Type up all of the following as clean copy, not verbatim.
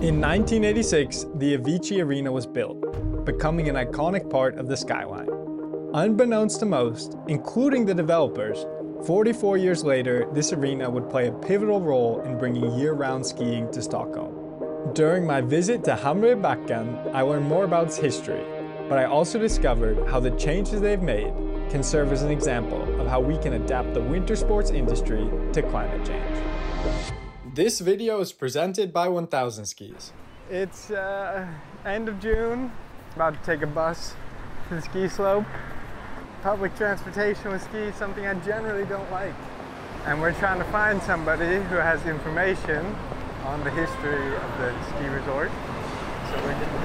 In 1986, the Avicii Arena was built, becoming an iconic part of the skyline. Unbeknownst to most, including the developers, 44 years later, this arena would play a pivotal role in bringing year-round skiing to Stockholm. During my visit to Hammarbybacken, I learned more about its history, but I also discovered how the changes they've made can serve as an example of how we can adapt the winter sports industry to climate change. This video is presented by 1000 Skis. It's end of June, about to take a bus to the ski slope. Public transportation with skis, something I generally don't like. And we're trying to find somebody who has information on the history of the ski resort. So we're going to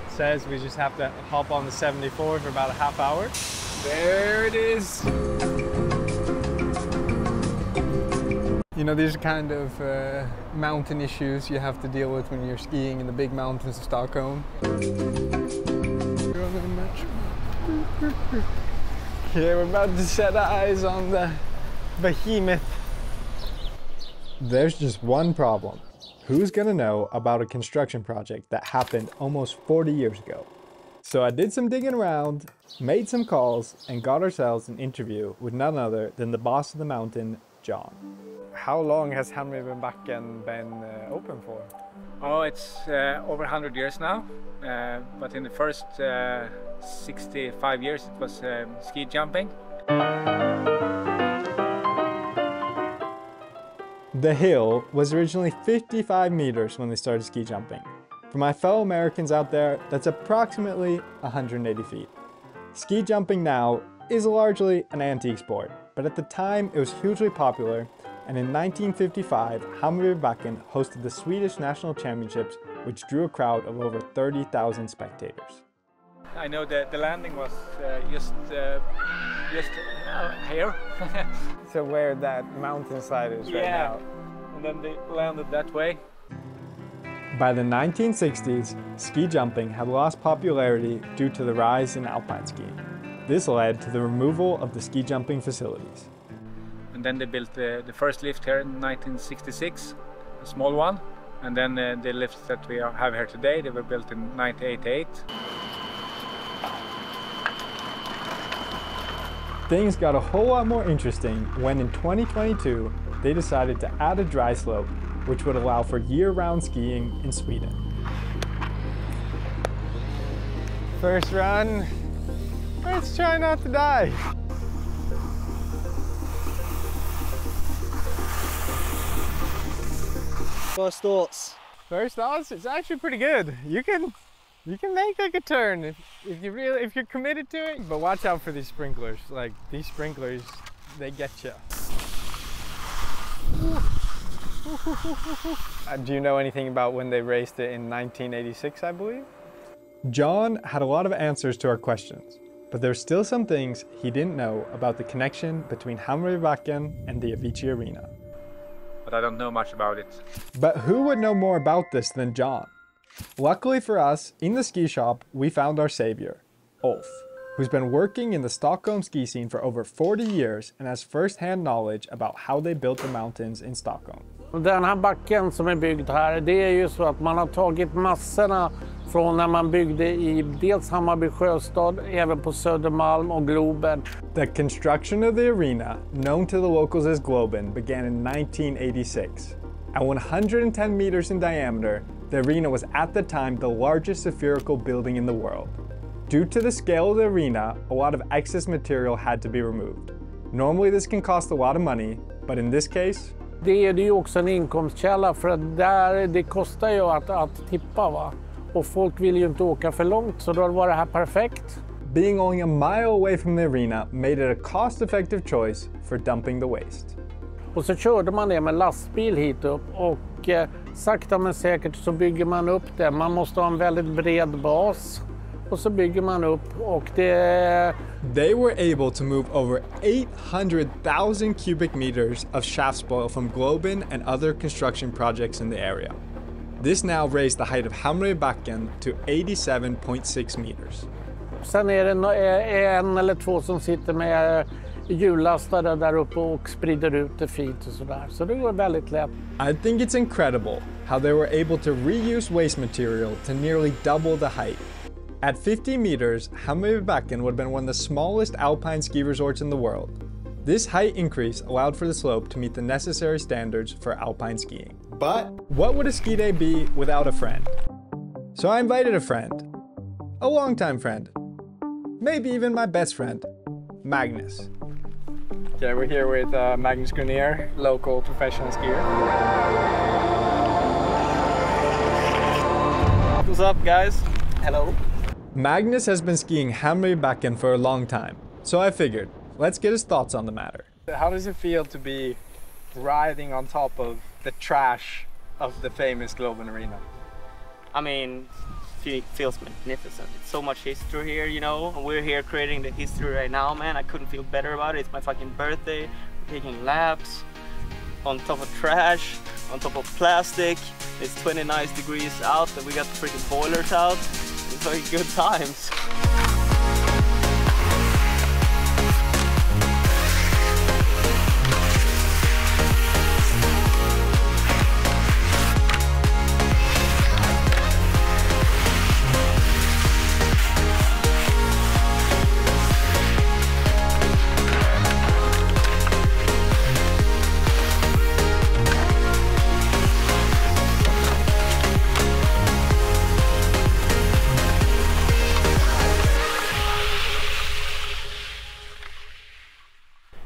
be... Says we just have to hop on the 74 for about a half hour. There it is! You know, these are kind of mountain issues you have to deal with when you're skiing in the big mountains of Stockholm. Okay, we're about to set eyes on the behemoth. There's just one problem. Who's gonna know about a construction project that happened almost 40 years ago? So I did some digging around, made some calls, and got ourselves an interview with none other than the boss of the mountain, John. How long has Hammarbybacken been open for? Oh, it's over 100 years now, but in the first 65 years it was ski jumping. The hill was originally 55 meters when they started ski jumping. For my fellow Americans out there, that's approximately 180 feet. Ski jumping now is largely an antique sport, but at the time it was hugely popular, and in 1955, Hammarbybacken hosted the Swedish National Championships, which drew a crowd of over 30,000 spectators. I know that the landing was just here. So where that mountainside is right now. And then they landed that way. By the 1960s, ski jumping had lost popularity due to the rise in alpine skiing. This led to the removal of the ski jumping facilities. And then they built the first lift here in 1966, a small one. And then the lifts that we have here today, they were built in 1988. Things got a whole lot more interesting when in 2022, they decided to add a dry slope, which would allow for year-round skiing in Sweden. First run, let's try not to die. First thoughts? First thoughts? It's actually pretty good. You can make like a turn if you're committed to it, but watch out for these sprinklers. Like these sprinklers, they get you. Do you know anything about when they raced it in 1986, I believe? John had a lot of answers to our questions, but there's still some things he didn't know about the connection between Hammarbybacken and the Avicii Arena. But I don't know much about it. But who would know more about this than John? Luckily for us, in the ski shop, we found our savior, Ulf, who's been working in the Stockholm ski scene for over 40 years and has first-hand knowledge about how they built the mountains in Stockholm. Den här backen som är byggd här, det är ju så att man har tagit massorna från när man byggde i dels Hammarby sjöstad, även på Södermalm och Globen. The construction of the arena, known to the locals as Globen, began in 1986. At 110 meters in diameter, the arena was at the time the largest spherical building in the world. Due to the scale of the arena, a lot of excess material had to be removed. Normally this can cost a lot of money, but in this case... Det är ju också en inkomstkälla för att det kostar ju att tippa, va? Och folk vill ju inte åka för långt, så då var det här perfekt. Being only a mile away from the arena made it a cost-effective choice for dumping the waste. Och så körde man det med lastbil hit upp och sakta men säkert så bygger man upp det. Man måste ha en väldigt bred bas och så bygger man upp och det... They were able to move over 800,000 cubic meters of shaft spoil from Globen and other construction projects in the area. This now raised the height of Hammarbybacken to 87.6 meters. Sen är det en eller två som sitter med hjullastare där uppe och sprider ut det fint och sådär. Så det går väldigt lätt. I think it's incredible how they were able to reuse waste material to nearly double the height. At 50 meters, Hammarbybacken would have been one of the smallest alpine ski resorts in the world. This height increase allowed for the slope to meet the necessary standards for alpine skiing. But what would a ski day be without a friend? So I invited a friend, a longtime friend, maybe even my best friend, Magnus. Okay, we're here with Magnus Grenier, local professional skier. What's up, guys? Hello. Magnus has been skiing Hammarbybacken for a long time, so I figured, let's get his thoughts on the matter. How does it feel to be riding on top of the trash of the famous Globen Arena? I mean, it feels magnificent. It's so much history here, you know. We're here creating the history right now, man. I couldn't feel better about it. It's my fucking birthday. We're taking laps on top of trash, on top of plastic. It's 29 degrees out and we got the freaking boilers out. It's like good times.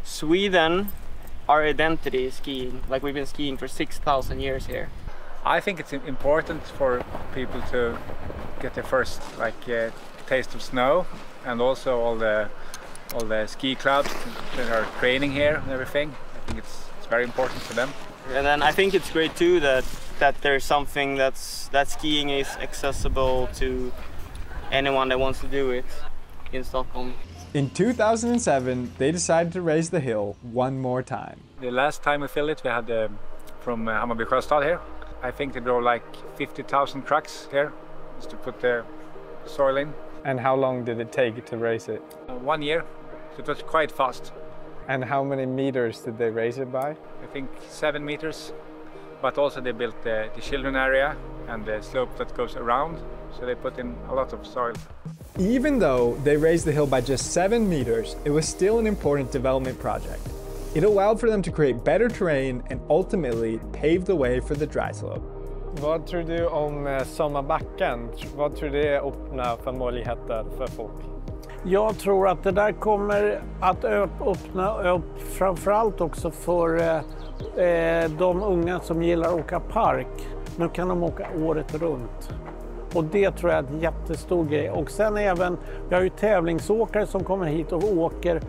Sweden, our identity is skiing. Like we've been skiing for 6,000 years here. I think it's important for people to get their first taste of snow, and also all the ski clubs that are training here and everything. I think it's very important for them. And then I think it's great too that there's something that skiing is accessible to anyone that wants to do it in Stockholm. In 2007, they decided to raise the hill one more time. The last time we filled it, we had from Hammarby Sjöstad here. I think they drove like 50,000 trucks here just to put the soil in. And how long did it take to raise it? 1 year, so it was quite fast. And how many meters did they raise it by? I think 7 meters, but also they built the children area and the slope that goes around, so they put in a lot of soil. Even though they raised the hill by just 7 meters, it was still an important development project. It allowed for them to create better terrain and ultimately pave the way for the dry slope. Vad tror du om sommarbacken? Vad tror du det öppnar för möjligheter för folk? Jag tror att det där kommer att öppna upp framförallt också för de unga som gillar att åka park. Nu kan de åka året runt. Och det tror jag är en jättestor grej. Och sen även, vi har ju tävlingsåkare som kommer hit och åker.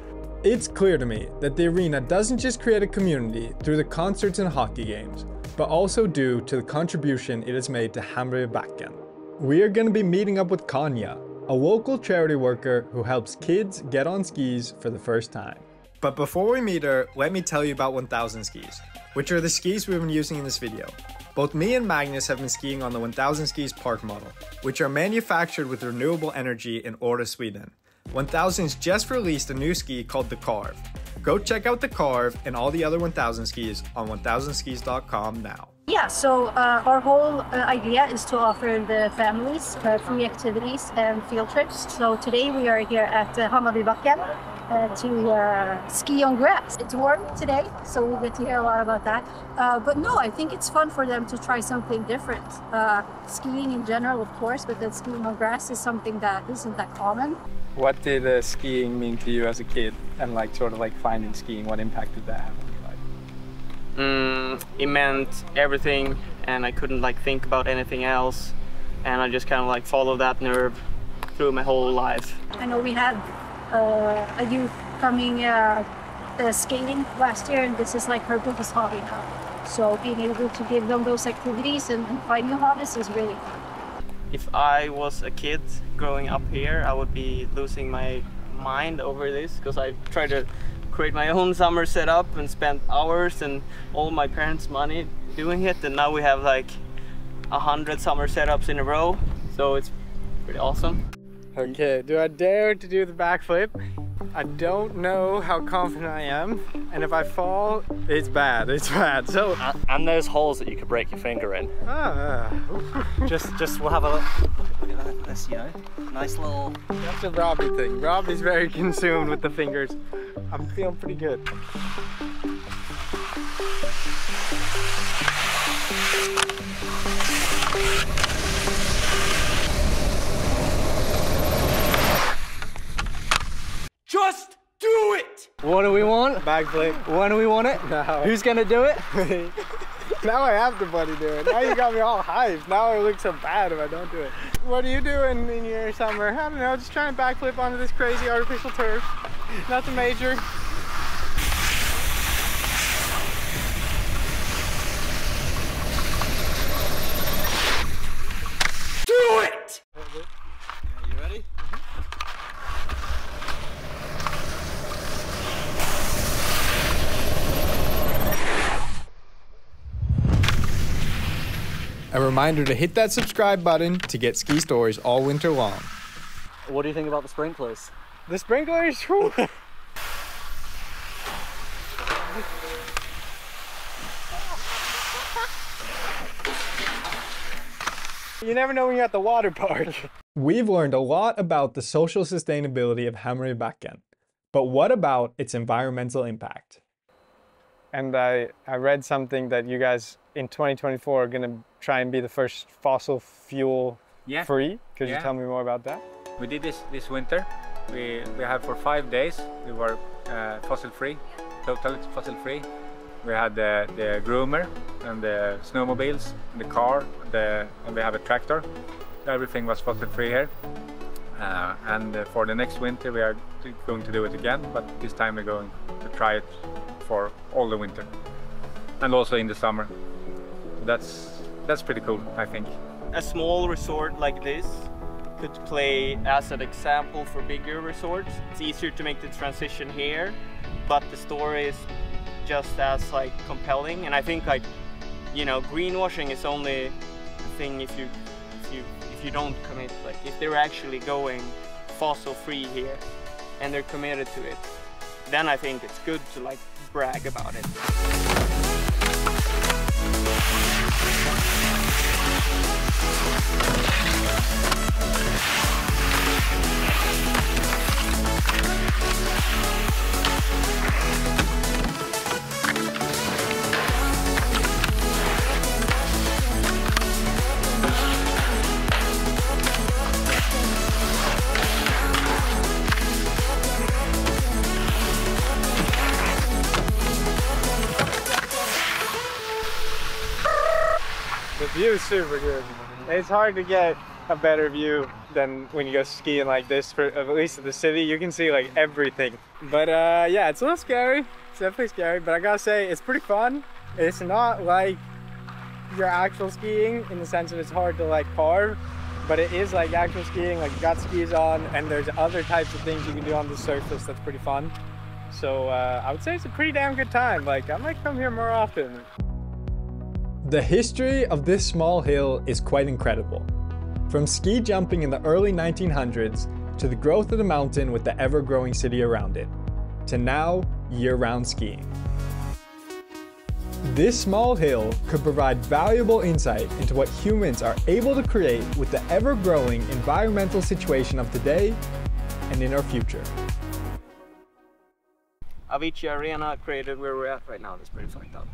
It's clear to me that the arena doesn't just create a community through the concerts and hockey games, but also due to the contribution it has made to Hammarbybacken. We are going to be meeting up with Kanya, a local charity worker who helps kids get on skis for the first time. But before we meet her, let me tell you about 1000 skis, which are the skis we've been using in this video. Both me and Magnus have been skiing on the 1000 skis park model, which are manufactured with renewable energy in Åre, Sweden. 1000's just released a new ski called the Carve. Go check out the Carve and all the other 1000 skis on 1000skis.com now. Yeah, so our whole idea is to offer the families free activities and field trips. So today we are here at Hammarbybacken to ski on grass. It's warm today, so we'll get to hear a lot about that. But no, I think it's fun for them to try something different. Skiing in general, of course, but then skiing on grass is something that isn't that common. What did skiing mean to you as a kid, and finding skiing? What impact did that have on your life? It meant everything, and I couldn't think about anything else, and I just kind of followed that nerve through my whole life. I know we had a youth coming skating last year, and this is her biggest hobby now. So being able to give them those activities and find new hobbies is really fun. If I was a kid growing up here, I would be losing my mind over this, because I tried to create my own summer setup and spent hours and all my parents' money doing it, and now we have 100 summer setups in a row, so it's pretty awesome. Okay, do I dare to do the backflip? I don't know how confident I am, and if I fall, it's bad. It's bad. So and there's holes that you could break your finger in. Just we'll have a look. Look at that. This, you know, nice little. That's a Robbie thing. Robbie's very consumed with the fingers. I'm feeling pretty good. Just do it! What do we want? Backflip. When do we want it? No. Who's gonna do it? Now I have to buddy do it. Now you got me all hyped. Now it looks so bad if I don't do it. What are you doing in your summer? I don't know, just trying to backflip onto this crazy artificial turf. Nothing major. Do it! You ready? A reminder to hit that subscribe button to get ski stories all winter long. What do you think about the sprinklers? The sprinklers? Whew. You never know when you're at the water park. We've learned a lot about the social sustainability of Hammarbybacken, but what about its environmental impact? And I read something that you guys in 2024 are gonna try and be the first fossil fuel free. Could you tell me more about that? We did this winter. We had for 5 days. We were fossil free, totally fossil free. We had the groomer and the snowmobiles, and the car, and we have a tractor. Everything was fossil free here. And for the next winter we are going to do it again, but this time we're going to try it for all the winter and also in the summer. That's pretty cool, I think. A small resort like this could play as an example for bigger resorts. It's easier to make the transition here, but the story is just as like compelling. And I think, like, you know, greenwashing is only a thing if you don't commit. Like, if they're actually going fossil free here and they're committed to it, then I think it's good to like brag about it. The view is super good. It's hard to get a better view than when you go skiing like this, for at least in the city. You can see like everything. But yeah, it's a little scary. It's definitely scary, but I gotta say, it's pretty fun. It's not like your actual skiing in the sense that it's hard to like carve, but it is like actual skiing. Like, you got skis on, and there's other types of things you can do on the surface that's pretty fun. So I would say it's a pretty damn good time. Like, I might come here more often. The history of this small hill is quite incredible. From ski jumping in the early 1900s, to the growth of the mountain with the ever-growing city around it, to now year-round skiing. This small hill could provide valuable insight into what humans are able to create with the ever-growing environmental situation of today and in our future. Avicii Arena created where we're at right now. That's pretty fucked up.